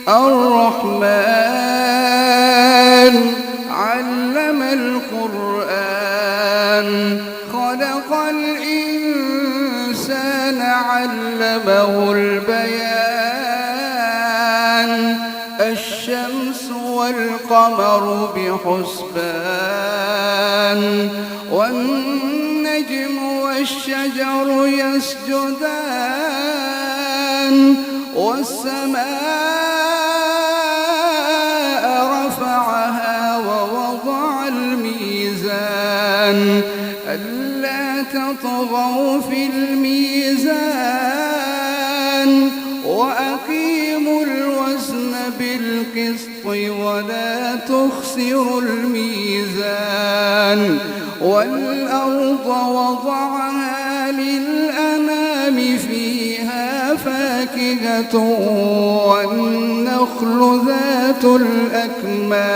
الرحمن علم القرآن خلق الإنسان علمه البيان الشمس والقمر بحسبان والنجم والشجر يسجدان والسماء رفعها ووضع الميزان ألا تطغوا في الميزان وأقيموا الوزن بالقسط ولا تخسروا الميزان والأرض وضعها للأنام فيها فاكهة والنخل ذات الأكمام